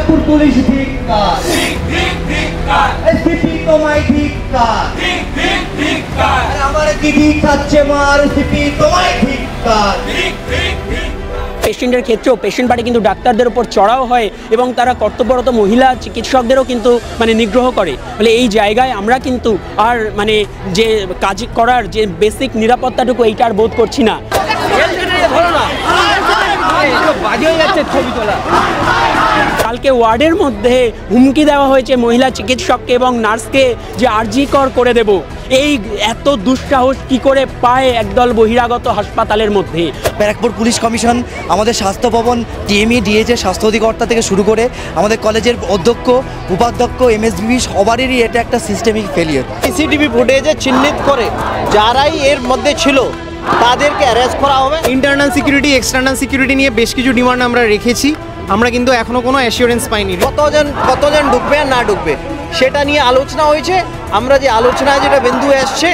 Barrackpore police ধিক্কার, ACP তোমায় ধিক্কার, আমার দিদি খাচ্ছে মার, এসিপি তোমায় ধিক্কার। পেশেন্টের ক্ষেত্রেও পেশেন্ট পার্টি কিন্তু ডাক্তারদের উপর চড়াও হয় এবং তারা কর্তব্যরত মহিলা চিকিৎসকদেরও কিন্তু নিগ্রহ করে। ফলে এই জায়গায় আমরা কিন্তু আর যে কাজ করার যে বেসিক নিরাপত্তাটুকু এইটা আর বোধ করছি না। কালকে ওয়ার্ডের মধ্যে হুমকি দেওয়া হয়েছে মহিলা চিকিৎসককে এবং নার্সকে যে আরজিকর করে দেব। এই এত দুঃসাহস কি করে পায় একদল বহিরাগত হাসপাতালের মধ্যে? ব্যারাকপুর পুলিশ কমিশন, আমাদের স্বাস্থ্য ভবন, টিএমই, ডিএইচের স্বাস্থ্য অধিকর্তা থেকে শুরু করে আমাদের কলেজের অধ্যক্ষ, উপাধ্যক্ষ, এমএসবি সবারই এটা একটা সিস্টেমিক ফেলিয়ার। সিসিটিভি ফুটেজে চিহ্নিত করে যারাই এর মধ্যে ছিল তাদেরকে অ্যারেস্ট করা হবে। ইন্টারনাল সিকিউরিটি, এক্সটার্নাল সিকিউরিটি নিয়ে বেশ কিছু ডিমান্ড আমরা রেখেছি। আমরা কিন্তু এখনো কোনো অ্যাসিওরেন্স পাইনি কতজন ঢুকবে আর না ঢুকবে সেটা নিয়ে আলোচনা হয়েছে। আমরা যে আলোচনায় যেটা বিন্দু আসছে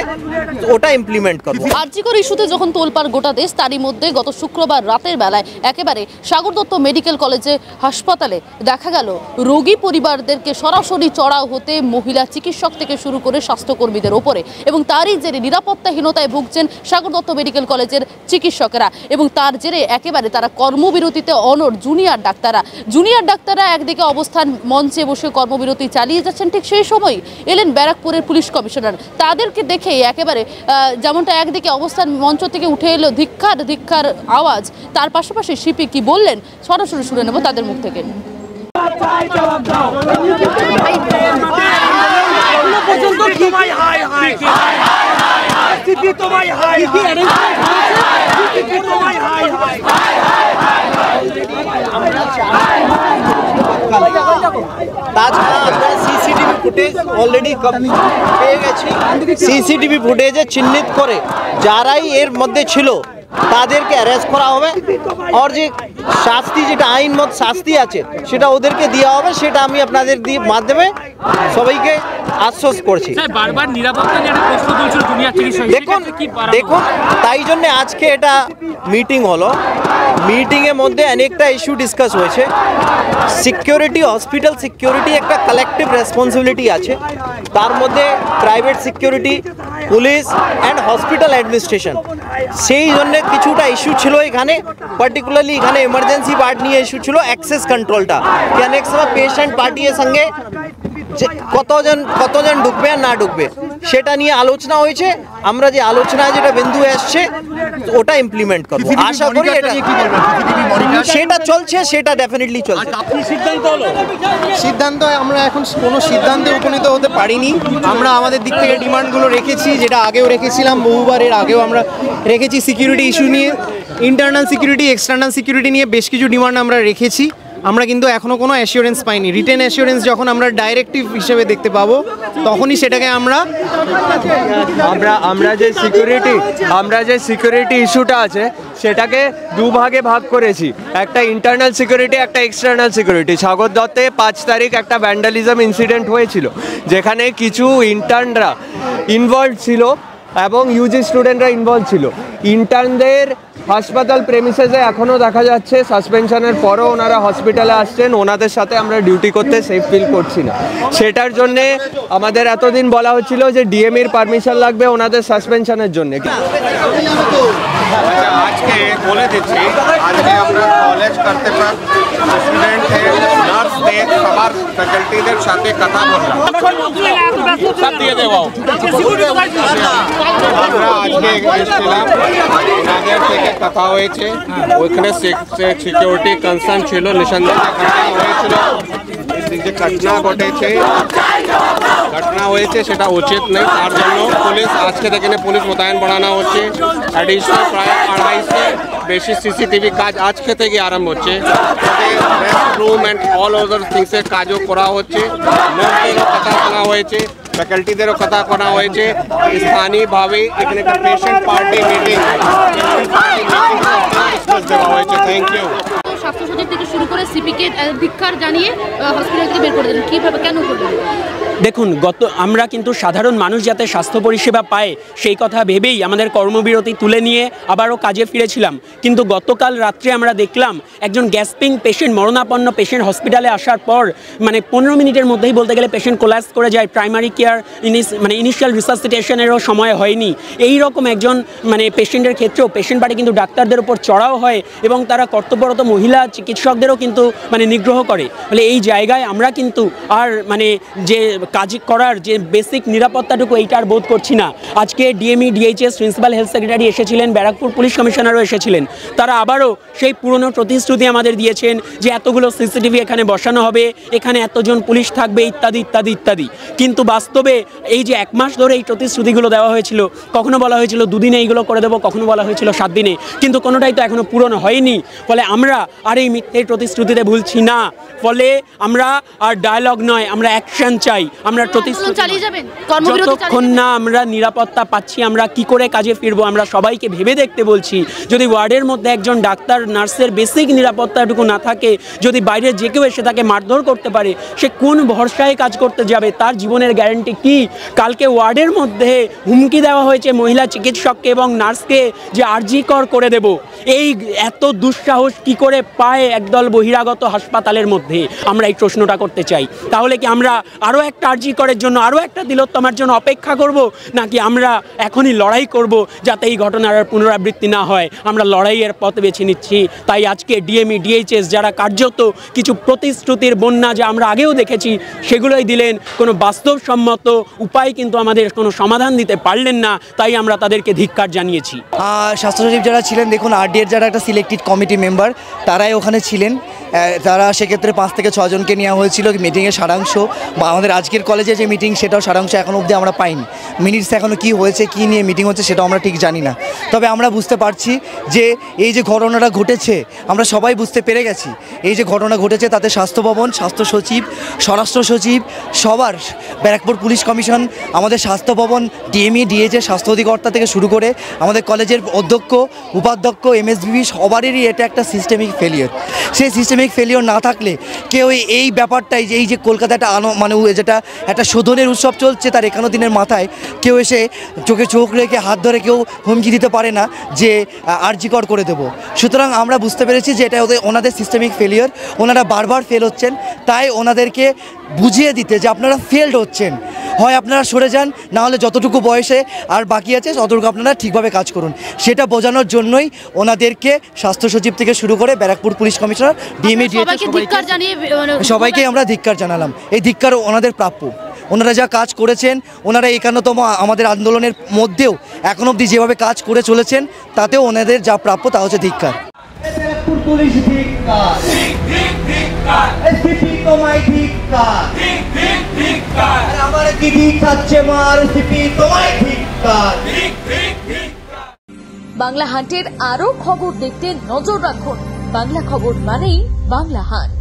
ওটা ইমপ্লিমেন্ট করব। আরজিকর ইস্যুতে যখন তোলপাড় গোটা দেশ, তারই মধ্যে গত শুক্রবার রাতের বেলায় একেবারে সাগর দত্ত মেডিকেল কলেজে হাসপাতালে দেখা গেল রোগী পরিবারদেরকে সরাসরি চড়াও হতে মহিলা চিকিৎসক থেকে শুরু করে স্বাস্থ্যকর্মীদের ওপরে, এবং তারই জেরে নিরাপত্তাহীনতায় ভুগছেন সাগর দত্ত মেডিকেল কলেজের চিকিৎসকেরা, এবং তার জেরে একেবারে তারা কর্মবিরতিতে অনড় জুনিয়র ডাক্তাররা একদিকে অবস্থান মঞ্চে বসে কর্মবিরতি চালিয়ে যাচ্ছেন। ঠিক সেই সময় এলেন ব্যারাকপুরের পুলিশ কমিশনার। তাদেরকে দেখে একেবারে যেমনটা একদিকে অবস্থান মঞ্চ থেকে উঠে এলো ধিক্কার আওয়াজ, তার পাশাপাশি সিপি কি বললেন সরাসরি শুনে নেব তাদের মুখ থেকে। তাছাড়া আমরা সিসিটিভি ফুটেজ অলরেডি পেয়ে গেছি। সিসিটিভি ফুটেজে চিহ্নিত করে যারাই এর মধ্যে ছিল তাদেরকে অ্যারেস্ট করা হবে, আর যে শাস্তি, যেটা আইন মত শাস্তি আছে সেটা ওদেরকে দেওয়া হবে। সেটা আমি আপনাদের মাধ্যমে সবাইকে আশ্বস্ত করছি। দেখুন তাই জন্য আজকে এটা মিটিং হলো। মিটিংয়ের মধ্যে অনেকটা ইস্যু ডিসকাস হয়েছে। সিকিউরিটি, হসপিটাল সিকিউরিটি একটা কালেকটিভ রেসপন্সিবিলিটি আছে, তার মধ্যে private security, police and hospital administration. সেই জন্য কিছুটা ইস্যু ছিল এখানে, পার্টিকুলারলি এখানে এমার্জেন্সি পার্ট নিয়ে ইস্যু ছিল অ্যাক্সেস কন্ট্রোলটা, কি অনেক সময় পেশেন্ট পার্টির সঙ্গে কতজন ঢুকবে আর না ঢুকবে সেটা নিয়ে আলোচনা হয়েছে। আমরা যে আলোচনায় যেটা বিন্দু আসছে ওটা ইমপ্লিমেন্ট করব। আশা করি এটা সেটা চলছে, সেটা ডেফিনেটলি চলছে। সিদ্ধান্ত আমরা এখন কোনো সিদ্ধান্তে উপনীত হতে পারিনি। আমরা আমাদের দিক থেকে ডিমান্ডগুলো রেখেছি, যেটা আগেও রেখেছিলাম বহুবার, এর আগেও আমরা রেখেছি। সিকিউরিটি ইস্যু নিয়ে, ইন্টারনাল সিকিউরিটি, এক্সটার্নাল সিকিউরিটি নিয়ে বেশ কিছু ডিমান্ড আমরা রেখেছি। আমরা কিন্তু এখনো কোনো অ্যাসিওরেন্স পাইনি। রিটেন অ্যাসিওরেন্স যখন আমরা ডাইরেক্টিভ হিসেবে দেখতে পাবো তখনই সেটাকে আমরা যে সিকিউরিটি ইস্যুটা আছে সেটাকে দুভাগে ভাগ করেছি। একটা ইন্টারনাল সিকিউরিটি, একটা এক্সটার্নাল সিকিউরিটি। সাগর দত্তে 5 তারিখ একটা ভ্যান্ডালিজম ইনসিডেন্ট হয়েছিল, যেখানে কিছু ইন্টার্নরা ইনভলভ ছিল এবং ইউজি স্টুডেন্টরা ইনভলভ ছিল। ইন্টার্নদের হাসপাতাল প্রেমিসেসে এখনও দেখা যাচ্ছে, সাসপেনশনের পরও ওনারা হসপিটালে আসছেন। ওনাদের সাথে আমরা ডিউটি করতে সেফ ফিল করছি না। সেটার জন্যে আমাদের এতদিন বলা হচ্ছিল যে ডিএমইর পারমিশন লাগবে ওনাদের সাসপেনশনের জন্য। আজকে বলে দিচ্ছি, আজকে আমরা কলেজ কর্তৃপক্ষ, স্টুডেন্টদের, নার্সদের, সবার ফ্যাকাল্টিদের সাথে কথা বললাম। আমরা আজকে এসেছিলাম, ওনাদের থেকে কথা হয়েছে। ওইখানে সিকিউরিটি কনসার্ন ছিল, নিঃসন্দেহে হয়েছিল যে ঘটনা হয়েছে সেটা উচিত নেই। তার জন্য পুলিশ আজকে থেকে পুলিশ মোতায়েন বাড়ানো হচ্ছে। অ্যাডিশনাল প্রায় 250 বেশি সিসিটিভি কাজ আজকে থেকে আরম্ভ হচ্ছে। রুম অ্যান্ড অল আদার থিংসের কাজও করা হচ্ছে। নার্সদেরও কথা বলা হয়েছে, ফ্যাকাল্টিদেরও কথা করা হয়েছে। স্থানীয়ভাবে এখানে একটা পেশেন্ট পার্টি মিটিং দেওয়া হয়েছে। Thank you. স্বাস্থ্য সচিব থেকে শুরু করে সিপিকে ধিক্কার জানিয়ে হসপিটাল থেকে বের করে দিলেন, কিভাবে, কেন করলেন? দেখুন, আমরা কিন্তু সাধারণ মানুষ যাতে স্বাস্থ্য পরিষেবা পায় সেই কথা ভেবেই আমাদের কর্মবিরতি তুলে নিয়ে আবারও কাজে ফিরেছিলাম। কিন্তু গতকাল রাত্রে আমরা দেখলাম একজন গ্যাসপিং পেশেন্ট, মরণাপন্ন পেশেন্ট হসপিটালে আসার পর 15 মিনিটের মধ্যেই বলতে গেলে পেশেন্ট কোলাপস করে যায়। প্রাইমারি কেয়ার ইনিশিয়াল রিসাসিটেশনেরও সময় হয়নি। এই রকম একজন পেশেন্টের ক্ষেত্রেও পেশেন্ট বাড়ি কিন্তু ডাক্তারদের উপর চড়াও হয় এবং তারা কর্তব্যরত মহিলা চিকিৎসকদেরও কিন্তু নিগ্রহ করে। ফলে এই জায়গায় আমরা কিন্তু আর যে কাজ করার যে বেসিক নিরাপত্তাটুকু এইটা আর বোধ করছি না। আজকে DME DHS principal health secretary এসেছিলেন, ব্যারাকপুর পুলিশ কমিশনারও এসেছিলেন। তারা আবারও সেই পুরনো প্রতিশ্রুতি আমাদের দিয়েছেন যে এতগুলো সিসিটিভি এখানে বসানো হবে, এখানে এতজন পুলিশ থাকবে, ইত্যাদি ইত্যাদি ইত্যাদি। কিন্তু বাস্তবে এই যে 1 মাস ধরে এই প্রতিশ্রুতিগুলো দেওয়া হয়েছিল, কখনো বলা হয়েছিল 2 দিনে এইগুলো করে দেবো, কখনো বলা হয়েছিল 7 দিনে, কিন্তু কোনোটাই তো এখনো পূরণ হয়নি। ফলে আমরা আর এই মিথ্যের প্রতিশ্রুতিতে ভুলছি না। ফলে আমরা আর ডায়ালগ নয়, আমরা অ্যাকশন চাই। আমরা যতক্ষণ না আমরা নিরাপত্তা পাচ্ছি আমরা কি করে কাজে ফিরবো। আমরা সবাইকে ভেবে দেখতে বলছি, যদি ওয়ার্ডের মধ্যে একজন ডাক্তার নার্সের বেসিক নিরাপত্তাটুকু না থাকে, যদি বাইরে যে কেউ এসে তাকে মারধর করতে পারে, সে কোন ভরসায় কাজ করতে যাবে? তার জীবনের গ্যারান্টি কি? কালকে ওয়ার্ডের মধ্যে হুমকি দেওয়া হয়েছে মহিলা চিকিৎসককে এবং নার্সকে যে আরজিকর করে দেব। এই এত দুঃসাহস কি করে পায় একদল বহিরাগত হাসপাতালের মধ্যে? আমরা এই প্রশ্নটা করতে চাই। তাহলে কি আমরা আরও একটা আরজিকরের জন্য, আরও একটা তিলোত্তমার জন্য অপেক্ষা করব, নাকি আমরা এখনই লড়াই করব যাতে এই ঘটনার আর পুনরাবৃত্তি না হয়? আমরা লড়াইয়ের পথ বেছে নিচ্ছি। তাই আজকে ডিএমই ডিএইচএস যারা কার্যত কিছু প্রতিশ্রুতির বন্যা যা আমরা আগেও দেখেছি সেগুলোই দিলেন, কোনো বাস্তবসম্মত উপায় কিন্তু আমাদের কোনো সমাধান দিতে পারলেন না। তাই আমরা তাদেরকে ধিক্কার জানিয়েছি। স্বাস্থ্য সচিব যারা ছিলেন, দেখুন আরডিএর যারা একটা সিলেক্টেড কমিটি মেম্বার তারাই ওখানে ছিলেন। তারা সেক্ষেত্রে 5 থেকে 6 জনকে নেওয়া হয়েছিল মিটিংয়ের সারাংশ, বা আমাদের আজকের কলেজে যে মিটিং সেটাও সারাংশ এখনও অবধি আমরা পাইনি। মিনিটস এখনও কী হয়েছে, কী নিয়ে মিটিং হচ্ছে সেটাও আমরা ঠিক জানি না। তবে আমরা বুঝতে পারছি যে এই যে ঘটনাটা ঘটেছে, আমরা সবাই বুঝতে পেরে গেছি এই যে ঘটনা ঘটেছে তাতে স্বাস্থ্য ভবন, স্বাস্থ্য সচিব, স্বরাষ্ট্র সচিব, সবার, ব্যারাকপুর পুলিশ কমিশন, আমাদের স্বাস্থ্য ভবন, ডিএমই ডিএইচএস স্বাস্থ্য অধিকর্তা থেকে শুরু করে আমাদের কলেজের অধ্যক্ষ, উপাধ্যক্ষ, এমএসবিবি সবারই এটা একটা সিস্টেমিক ফেলিওর। সেই সিস্টেমিক ফেলিওর না থাকলে কেউ এই ব্যাপারটাই যে এই যে কলকাতায় একটা যেটা একটা শোধনের উৎসব চলছে তার 51 দিনের মাথায় কেউ এসে চোখে চোখ রেখে হাত ধরে কেউ হুমকি দিতে পারে না যে আরজিকর করে দেব। সুতরাং আমরা বুঝতে পেরেছি যে এটা ওনাদের সিস্টেমিক ফেলিওর, ওনারা বারবার ফেল হচ্ছেন। তাই ওনাদেরকে বুঝিয়ে দিতে যে আপনারা ফেলড হচ্ছেন, হয় আপনারা সরে যান, না হলে যতটুকু বয়সে আর বাকি আছে ততটুকু আপনারা ঠিকভাবে কাজ করুন। সেটা বোঝানোর জন্যই ওনাদেরকে স্বাস্থ্য সচিব থেকে শুরু করে ব্যারাকপুর পুলিশ কমিশনার, ডিএমই সবাইকে আমরা ধিক্কার জানালাম। এই ধিক্কার ওনাদের প্রাপ্য। ওনারা যা কাজ করেছেন, ওনারা 51তম আমাদের আন্দোলনের মধ্যেও এখন অবধি যেভাবে কাজ করে চলেছেন তাতেও ওনাদের যা প্রাপ্য তা হচ্ছে ধিক্কার। পুলিশ ধিক্কার, এসপিপি তোমায় ধিক্কার, আমার দিদি খাচ্ছে মার, সিপি তোমায় ধিক্কার। বাংলা হান্টের আরো খবর দেখতে নজর রাখুন। বাংলা খবর মানেই বাংলা হান্ট।